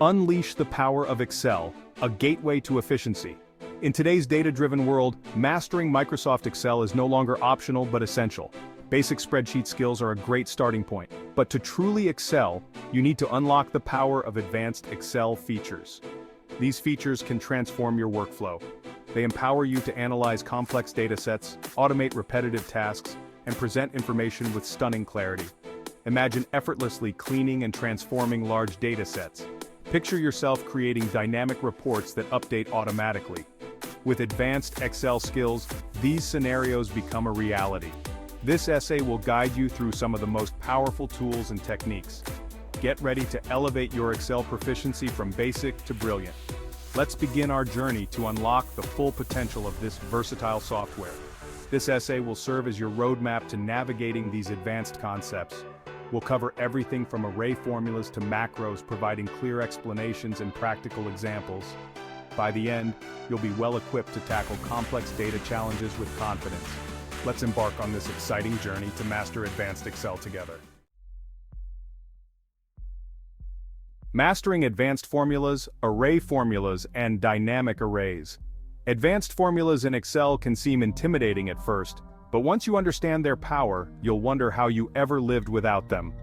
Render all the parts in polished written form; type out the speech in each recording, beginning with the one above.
Unleash the power of Excel, a gateway to efficiency. In today's data-driven world, mastering Microsoft Excel is no longer optional but essential. Basic spreadsheet skills are a great starting point, but to truly excel, you need to unlock the power of advanced Excel features. These features can transform your workflow. They empower you to analyze complex datasets, automate repetitive tasks, and present information with stunning clarity. Imagine effortlessly cleaning and transforming large datasets. Picture yourself creating dynamic reports that update automatically. With advanced Excel skills, these scenarios become a reality. This essay will guide you through some of the most powerful tools and techniques. Get ready to elevate your Excel proficiency from basic to brilliant. Let's begin our journey to unlock the full potential of this versatile software. This essay will serve as your roadmap to navigating these advanced concepts. We'll cover everything from array formulas to macros, providing clear explanations and practical examples. By the end, you'll be well equipped to tackle complex data challenges with confidence. Let's embark on this exciting journey to master advanced Excel together. Mastering advanced formulas, array formulas, and dynamic arrays. Advanced formulas in Excel can seem intimidating at first, but once you understand their power, you'll wonder how you ever lived without them.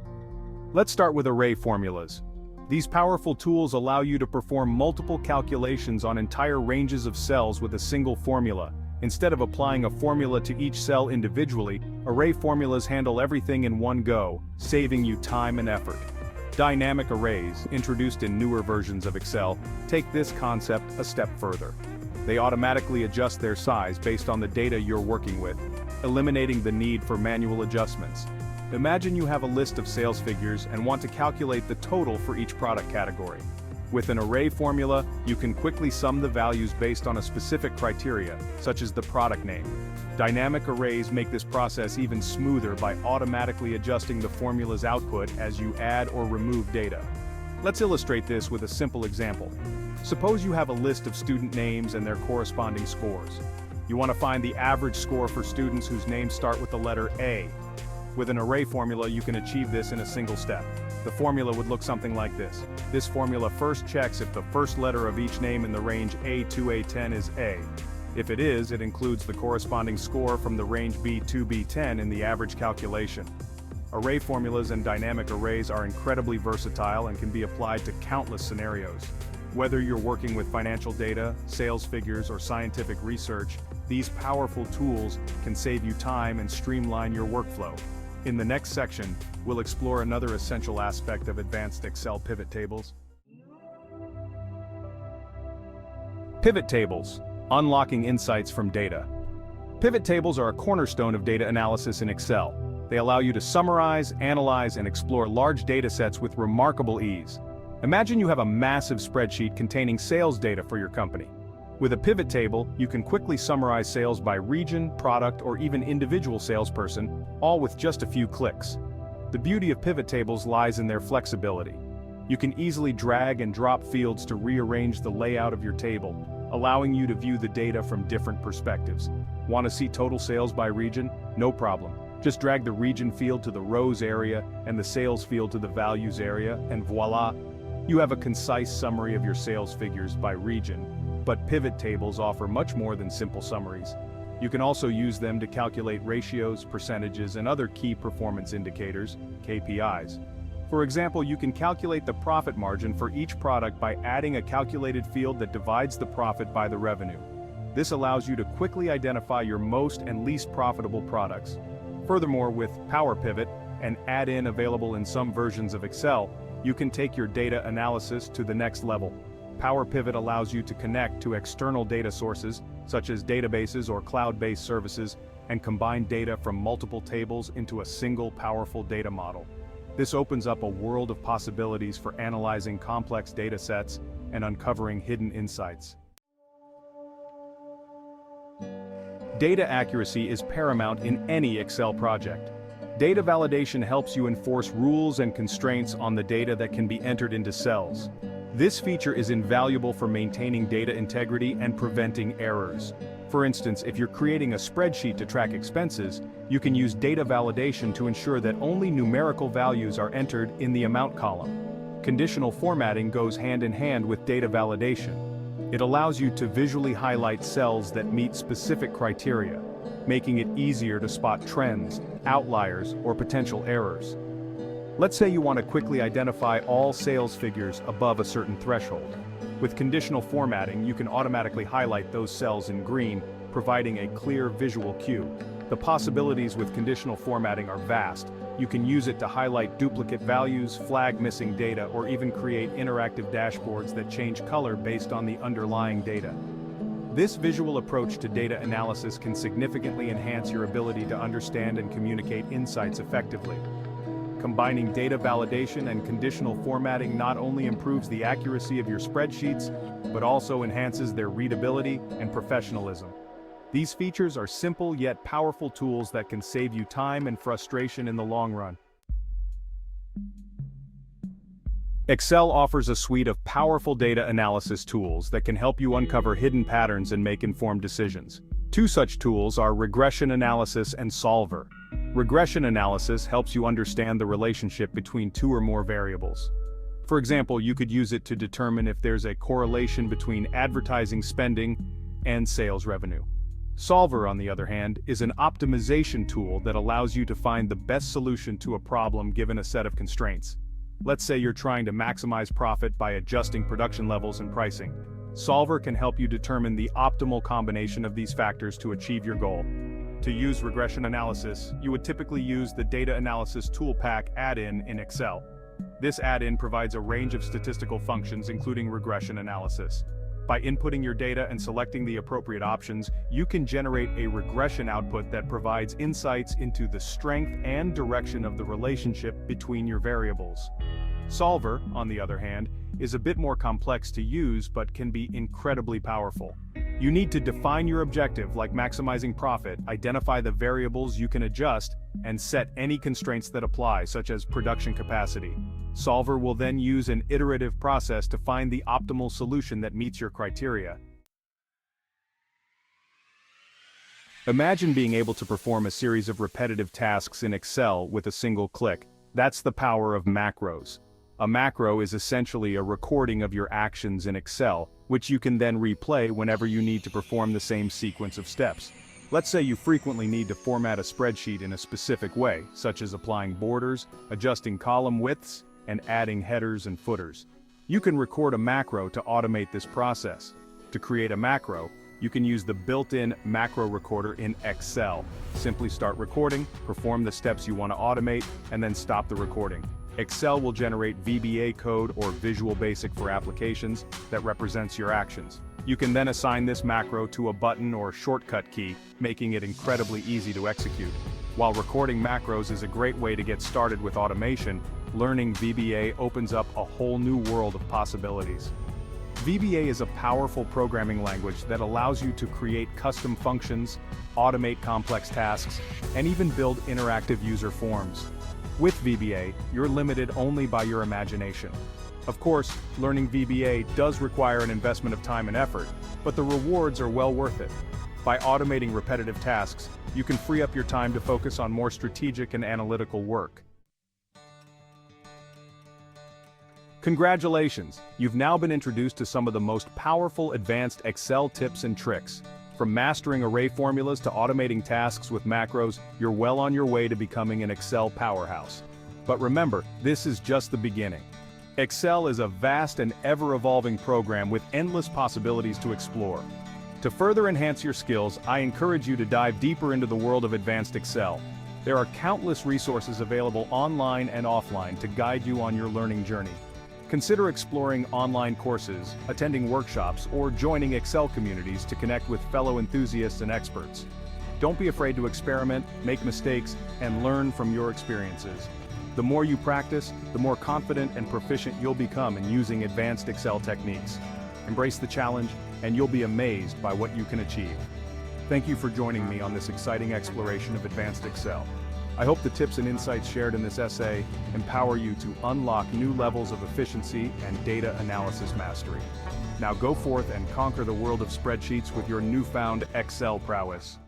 Let's start with array formulas. These powerful tools allow you to perform multiple calculations on entire ranges of cells with a single formula. Instead of applying a formula to each cell individually, array formulas handle everything in one go, saving you time and effort. Dynamic arrays, introduced in newer versions of Excel, take this concept a step further. They automatically adjust their size based on the data you're working with, eliminating the need for manual adjustments. Imagine you have a list of sales figures and want to calculate the total for each product category. With an array formula, you can quickly sum the values based on a specific criteria, such as the product name. Dynamic arrays make this process even smoother by automatically adjusting the formula's output as you add or remove data. Let's illustrate this with a simple example. Suppose you have a list of student names and their corresponding scores. You want to find the average score for students whose names start with the letter A. With an array formula, you can achieve this in a single step. The formula would look something like this. This formula first checks if the first letter of each name in the range A2-A10 is A. If it is, it includes the corresponding score from the range B2-B10 in the average calculation. Array formulas and dynamic arrays are incredibly versatile and can be applied to countless scenarios. Whether you're working with financial data, sales figures, or scientific research, these powerful tools can save you time and streamline your workflow. In the next section, we'll explore another essential aspect of advanced Excel pivot tables. Pivot tables, unlocking insights from data. Pivot tables are a cornerstone of data analysis in Excel. They allow you to summarize, analyze, and explore large datasets with remarkable ease. Imagine you have a massive spreadsheet containing sales data for your company. With a pivot table, you can quickly summarize sales by region, product, or even individual salesperson, all with just a few clicks. The beauty of pivot tables lies in their flexibility. You can easily drag and drop fields to rearrange the layout of your table, allowing you to view the data from different perspectives. Want to see total sales by region? No problem. Just drag the region field to the rows area and the sales field to the values area, and voila! You have a concise summary of your sales figures by region. But pivot tables offer much more than simple summaries. You can also use them to calculate ratios, percentages, and other key performance indicators, KPIs. For example, you can calculate the profit margin for each product by adding a calculated field that divides the profit by the revenue. This allows you to quickly identify your most and least profitable products. Furthermore, with Power Pivot, an add-in available in some versions of Excel, you can take your data analysis to the next level. Power Pivot allows you to connect to external data sources, such as databases or cloud-based services, and combine data from multiple tables into a single powerful data model. This opens up a world of possibilities for analyzing complex data sets and uncovering hidden insights. Data accuracy is paramount in any Excel project. Data validation helps you enforce rules and constraints on the data that can be entered into cells. This feature is invaluable for maintaining data integrity and preventing errors. For instance, if you're creating a spreadsheet to track expenses, you can use data validation to ensure that only numerical values are entered in the amount column. Conditional formatting goes hand in hand with data validation. It allows you to visually highlight cells that meet specific criteria, making it easier to spot trends, outliers, or potential errors. Let's say you want to quickly identify all sales figures above a certain threshold. With conditional formatting, you can automatically highlight those cells in green, providing a clear visual cue. The possibilities with conditional formatting are vast. You can use it to highlight duplicate values, flag missing data, or even create interactive dashboards that change color based on the underlying data. This visual approach to data analysis can significantly enhance your ability to understand and communicate insights effectively. Combining data validation and conditional formatting not only improves the accuracy of your spreadsheets, but also enhances their readability and professionalism. These features are simple yet powerful tools that can save you time and frustration in the long run. Excel offers a suite of powerful data analysis tools that can help you uncover hidden patterns and make informed decisions. Two such tools are Regression Analysis and Solver. Regression analysis helps you understand the relationship between two or more variables. For example, you could use it to determine if there's a correlation between advertising spending and sales revenue. Solver, on the other hand, is an optimization tool that allows you to find the best solution to a problem given a set of constraints. Let's say you're trying to maximize profit by adjusting production levels and pricing. Solver can help you determine the optimal combination of these factors to achieve your goal. To use regression analysis, you would typically use the Data Analysis Tool Pack add-in in Excel. This add-in provides a range of statistical functions including regression analysis. By inputting your data and selecting the appropriate options, you can generate a regression output that provides insights into the strength and direction of the relationship between your variables. Solver, on the other hand, is a bit more complex to use but can be incredibly powerful. You need to define your objective, like maximizing profit, identify the variables you can adjust, and set any constraints that apply, such as production capacity. Solver will then use an iterative process to find the optimal solution that meets your criteria. Imagine being able to perform a series of repetitive tasks in Excel with a single click. That's the power of macros. A macro is essentially a recording of your actions in Excel, which you can then replay whenever you need to perform the same sequence of steps. Let's say you frequently need to format a spreadsheet in a specific way, such as applying borders, adjusting column widths, and adding headers and footers. You can record a macro to automate this process. To create a macro, you can use the built-in macro recorder in Excel. Simply start recording, perform the steps you want to automate, and then stop the recording. Excel will generate VBA code or Visual Basic for applications that represents your actions. You can then assign this macro to a button or shortcut key, making it incredibly easy to execute. While recording macros is a great way to get started with automation, learning VBA opens up a whole new world of possibilities. VBA is a powerful programming language that allows you to create custom functions, automate complex tasks, and even build interactive user forms. With VBA, you're limited only by your imagination. Of course, learning VBA does require an investment of time and effort, but the rewards are well worth it. By automating repetitive tasks, you can free up your time to focus on more strategic and analytical work. Congratulations! You've now been introduced to some of the most powerful advanced Excel tips and tricks. From mastering array formulas to automating tasks with macros, you're well on your way to becoming an Excel powerhouse. But remember, this is just the beginning. Excel is a vast and ever-evolving program with endless possibilities to explore. To further enhance your skills, I encourage you to dive deeper into the world of advanced Excel. There are countless resources available online and offline to guide you on your learning journey. Consider exploring online courses, attending workshops, or joining Excel communities to connect with fellow enthusiasts and experts. Don't be afraid to experiment, make mistakes, and learn from your experiences. The more you practice, the more confident and proficient you'll become in using advanced Excel techniques. Embrace the challenge, and you'll be amazed by what you can achieve. Thank you for joining me on this exciting exploration of advanced Excel. I hope the tips and insights shared in this essay empower you to unlock new levels of efficiency and data analysis mastery. Now go forth and conquer the world of spreadsheets with your newfound Excel prowess.